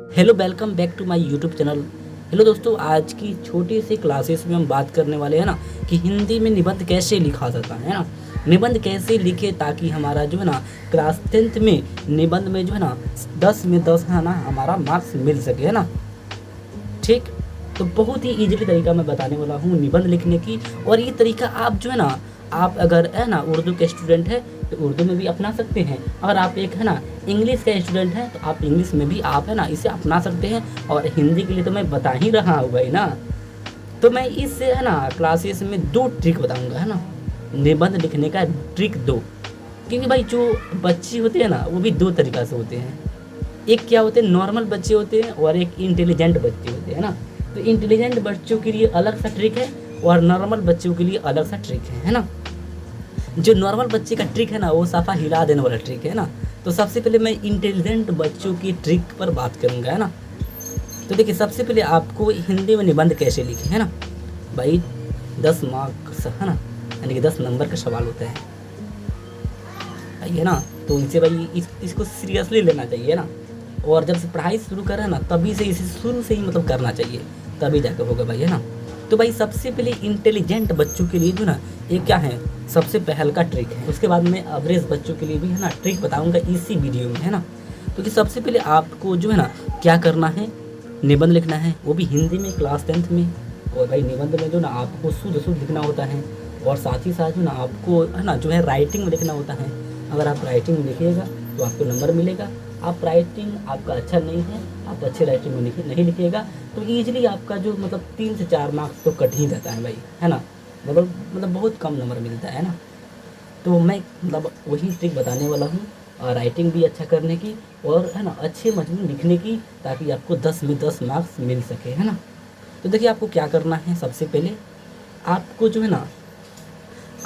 Hello welcome back to my YouTube channel. Hello दोस्तों, आज की छोटी सी क्लासेस में हम बात करने वाले हैं ना कि हिंदी में निबंध कैसे लिखा जाता है ना। निबंध कैसे लिखे ताकि हमारा जो है ना क्लास 10th में निबंध में जो है ना 10 में 10 है ना हमारा मार्क्स मिल सके, है ना। ठीक, तो बहुत ही ईज़िली तरीका मैं बताने वाला हूँ निबंध लिखने की। और ये तरीका आप जो है ना, आप अगर है ना उर्दू के स्टूडेंट है तो उर्दू में भी अपना सकते हैं। अगर आप एक है ना इंग्लिश का स्टूडेंट है तो आप इंग्लिश में भी आप है ना इसे अपना सकते हैं। और हिंदी के लिए तो मैं बता ही रहा हूँ भाई ना। तो मैं इससे है ना क्लासेस में 2 ट्रिक बताऊँगा, है ना। निबंध लिखने का ट्रिक 2, क्योंकि भाई जो बच्चे होते हैं ना वो भी 2 तरीक़ा से होते हैं। एक क्या होते हैं, नॉर्मल बच्चे होते हैं, और एक इंटेलिजेंट बच्चे होते हैं ना। तो इंटेलिजेंट बच्चों के लिए अलग सा ट्रिक है और नॉर्मल बच्चों के लिए अलग सा ट्रिक है ना। जो नॉर्मल बच्चे का ट्रिक है ना वो साफा हिला देने वाला ट्रिक है ना। तो सबसे पहले मैं इंटेलिजेंट बच्चों की ट्रिक पर बात करूंगा, है ना। तो देखिए, सबसे पहले आपको हिंदी में निबंध कैसे लिखे, है ना भाई। 10 मार्क्स है ना, यानी कि 10 नंबर का सवाल होता है भाई, है ना। तो इसे भाई इसको सीरियसली लेना चाहिए ना। और जब से पढ़ाई शुरू करें ना तभी से इसे शुरू से ही मतलब करना चाहिए, तभी जाकर होगा भाई, है ना। तो भाई सबसे पहले इंटेलिजेंट बच्चों के लिए जो ना ये क्या है, सबसे पहल का ट्रिक है। उसके बाद में एवरेज बच्चों के लिए भी है ना ट्रिक बताऊंगा इसी वीडियो में, है ना। तो कि सबसे पहले आपको जो है ना क्या करना है, निबंध लिखना है, वो भी हिंदी में क्लास 10th में। और भाई निबंध में जो ना आपको शुद्ध शुद्ध लिखना होता है, और साथ ही साथ जो ना आपको है ना जो है राइटिंग में लिखना होता है। अगर आप राइटिंग में लिखिएगा तो आपको नंबर मिलेगा। आप राइटिंग आपका अच्छा नहीं है, आप अच्छे राइटिंग में नहीं लिखिएगा तो ईजिली आपका जो मतलब 3 से 4 मार्क्स तो कट ही जाता है भाई, है ना। मतलब बहुत कम नंबर मिलता है ना। तो मैं मतलब वही ट्रिक बताने वाला हूँ, राइटिंग भी अच्छा करने की और है ना अच्छे मजमून लिखने की, ताकि आपको 10 में 10 मार्क्स मिल सके, है ना। तो देखिए, आपको क्या करना है, सबसे पहले आपको जो है ना,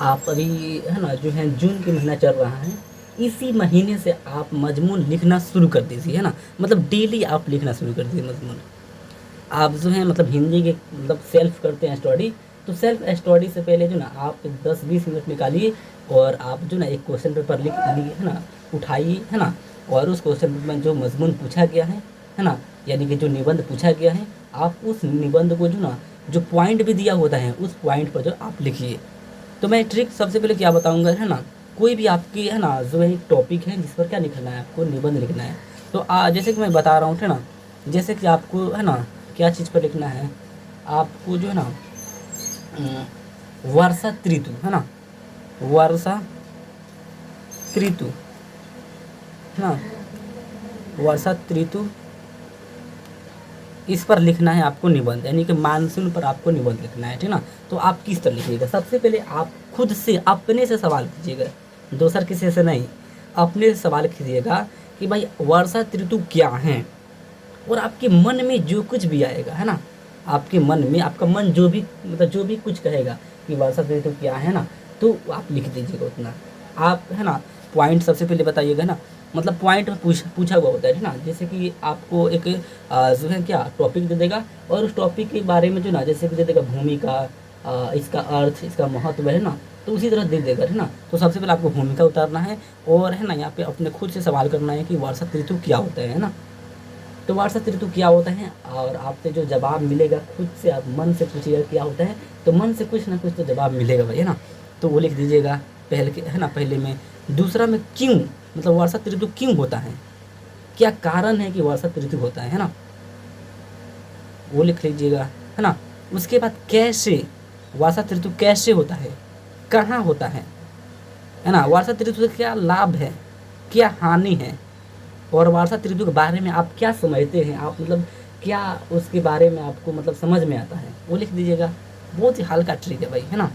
आप अभी है ना जो है जून के महीना चल रहा है, इसी महीने से आप मजमून लिखना शुरू कर दीजिए, है ना। मतलब डेली आप लिखना शुरू कर दीजिए मजमून। आप जो है मतलब हिंदी के मतलब सेल्फ करते हैं स्टडी, तो सेल्फ स्टडी से पहले जो ना आप 10-20 मिनट निकालिए और आप जो ना एक क्वेश्चन पेपर लिख लिए, है ना, उठाइए, है ना। और उस क्वेश्चन पेपर में जो मजमून पूछा गया है ना, यानी कि जो निबंध पूछा गया है, आप उस निबंध को जो ना जो पॉइंट भी दिया होता है उस पॉइंट पर जो आप लिखिए। तो मैं ट्रिक सबसे पहले क्या बताऊंगा, है ना, कोई भी आपकी है ना जो है एक टॉपिक है जिस पर क्या लिखना है, आपको निबंध लिखना है। तो जैसे कि मैं बता रहा हूँ, है ना, जैसे कि आपको है ना क्या चीज़ पर लिखना है, आपको जो है ना वर्षा ऋतु, है ना, वर्षा ऋतु, है ना, वर्षा ऋतु, इस पर लिखना है आपको निबंध, यानी कि मानसून पर आपको निबंध लिखना है, ठीक ना। तो आप किस तरह लिखिएगा, सबसे पहले आप खुद से अपने से सवाल कीजिएगा, दूसर किसी से नहीं, अपने से सवाल कीजिएगा कि भाई वर्षा ऋतु क्या है। और आपके मन में जो कुछ भी आएगा, है ना, आपके मन में आपका मन जो भी मतलब जो भी कुछ कहेगा कि वर्षा ऋतु क्या है ना, तो आप लिख दीजिएगा उतना। आप है ना पॉइंट सबसे पहले बताइएगा ना, मतलब पॉइंट में पूछा हुआ होता है ना। जैसे कि आपको एक जो है क्या टॉपिक दे देगा, और उस टॉपिक के बारे में जो ना जैसे कि दे देगा भूमिका, इसका अर्थ, इसका महत्व, है ना। तो उसी तरह दे देगा, है ना। तो सबसे पहले आपको भूमिका उतारना है, और है ना यहाँ पे अपने खुद से सवाल करना है कि वर्षा ऋतु क्या होता है ना। तो वर्षा ऋतु क्या होता है, और आपसे जो जवाब मिलेगा खुद से आप मन से पूछिएगा क्या होता है, तो मन से कुछ ना कुछ तो जवाब मिलेगा भाई, है ना। तो वो लिख दीजिएगा पहले के, है ना, पहले में। दूसरा में क्यों, मतलब वर्षा ऋतु क्यों होता है, क्या कारण है कि वर्षा ऋतु होता है ना, वो लिख लीजिएगा, है ना। उसके बाद कैसे, वर्षा ऋतु कैसे होता है, कहाँ होता है ना। वर्षा ऋतु से क्या लाभ है, क्या हानि है, और वर्षा ऋतु के बारे में आप क्या समझते हैं, आप मतलब क्या उसके बारे में आपको मतलब समझ में आता है, वो लिख दीजिएगा। बहुत ही हल्का ट्रिक है भाई, है ना।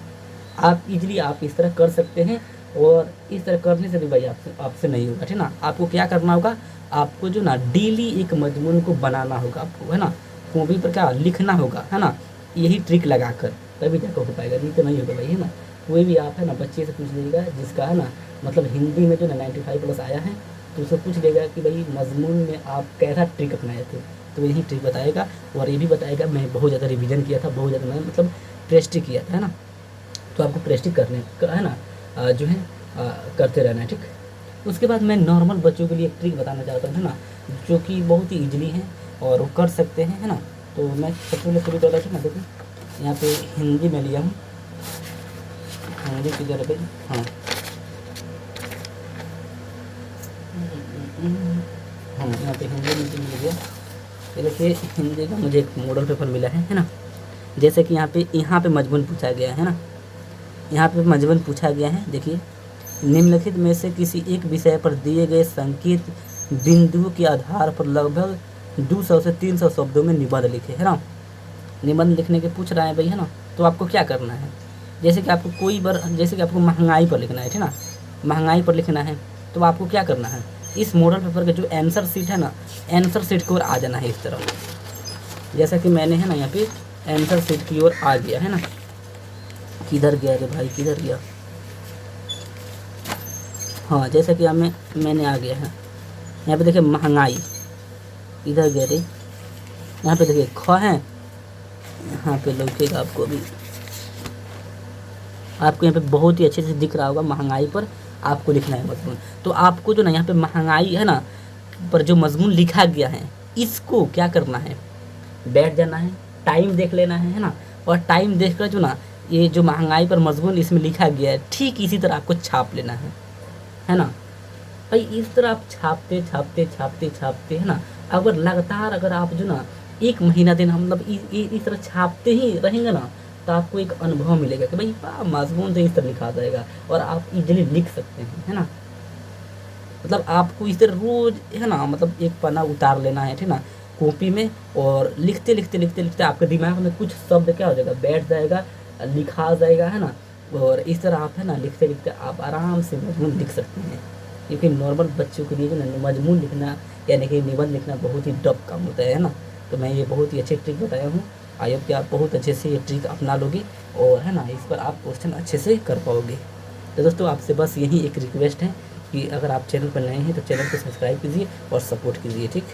आप इजीली आप इस तरह कर सकते हैं, और इस तरह करने से भी भाई आपसे आपसे नहीं होगा, ठीक ना। आपको क्या करना होगा, आपको जो ना डेली एक मजमून को बनाना होगा आपको, है ना। कॉपी पर क्या लिखना होगा, है ना, यही ट्रिक लगा कर, तभी जाकर हो पाएगा, नहीं तो नहीं होगा भाई, है ना। कोई भी आप है ना बच्चे से पूछ लीजिएगा जिसका है ना मतलब हिंदी में जो ना 95+ आया है, तो उससे पूछ लेगा कि भाई मजमून में आप कैसा ट्रिक अपनाए थे, तो यही ट्रिक बताएगा। और ये भी बताएगा मैं बहुत ज़्यादा रिवीजन किया था, बहुत ज़्यादा मैं मतलब प्रेस्टिक किया था, है ना। तो आपको प्रेस्टिक करने का है ना जो है करते रहना है, ठीक। उसके बाद मैं नॉर्मल बच्चों के लिए एक ट्रिक बताना चाहता हूँ, है ना, जो कि बहुत ही ईजिली है। और वो कर सकते हैं, है ना। तो मैं सबसे पहले शुरू कर रहा था ना, देखिए यहाँ पे हिंदी में लिया हूँ, हिंदी की जगह पे, हाँ हाँ यहाँ पे हिंदी में मिल गया। ये देखिए हिंदी का मुझे एक मॉडल पेपर मिला है ना। जैसे कि यहाँ पे मजमून पूछा गया है ना, यहाँ पे मजमून पूछा गया है। देखिए निम्नलिखित में से किसी एक विषय पर दिए गए संकेत बिंदुओं के आधार पर लगभग 200 से 300 शब्दों में निबंध लिखे, है ना। निबंध लिखने के पूछ रहा है भाई, है ना। तो आपको क्या करना है, जैसे कि आपको महंगाई पर लिखना है ना, महंगाई पर लिखना है, तो आपको क्या करना है, इस मॉडल पेपर का जो आंसर शीट है ना, आंसर शीट की ओर आ जाना है इस तरफ। जैसा कि मैंने, है ना, यहाँ पे आंसर शीट की ओर आ गया, है ना। किधर गया रे भाई, किधर गया, हाँ जैसा कि मैंने आ गया है। यहाँ पे देखिए महंगाई, इधर गया रे, यहाँ पे देखिए ख है, यहाँ पे लौकेगा आपको भी, आपको यहाँ पे बहुत ही अच्छे से दिख रहा होगा। महंगाई पर आपको लिखना है मजमून। तो आपको जो ना यहाँ पे महंगाई है ना पर जो मजमून लिखा गया है, इसको क्या करना है, बैठ जाना है, टाइम देख लेना है ना। और टाइम देख कर जो ना ये जो महंगाई पर मजमून इसमें लिखा गया है, ठीक इसी तरह आपको छाप लेना है ना भाई। इस तरह आप छापते छापते छापते छापते, है ना, अगर लगातार अगर आप जो ना 1 महीना दिन हम मतलब इस तरह छापते ही रहेंगे ना, तो आपको एक अनुभव मिलेगा कि भाई मजमून तो इस तरह लिखा जाएगा और आप इजीली लिख सकते हैं, है ना। मतलब आपको इस तरह रोज, है ना, मतलब एक पन्ना उतार लेना है, ठीक ना, कॉपी में, और लिखते लिखते लिखते लिखते आपके दिमाग में कुछ शब्द क्या हो जाएगा, बैठ जाएगा, लिखा जाएगा, है ना। और इस तरह आप, है ना, लिखते लिखते आप आराम से मजमून लिख सकते हैं। क्योंकि नॉर्मल बच्चों के लिए जो ना मजमून लिखना यानी कि निबंध लिखना बहुत ही टफ काम होता है ना। तो मैं ये बहुत ही अच्छी ट्रिक बताया हूँ। आई होप कि आप बहुत अच्छे से ये ट्रिक अपना लोगे और, है ना, इस पर आप क्वेश्चन अच्छे से कर पाओगे। तो दोस्तों आपसे बस यही एक रिक्वेस्ट है कि अगर आप चैनल पर नए हैं तो चैनल को सब्सक्राइब कीजिए और सपोर्ट कीजिए, ठीक।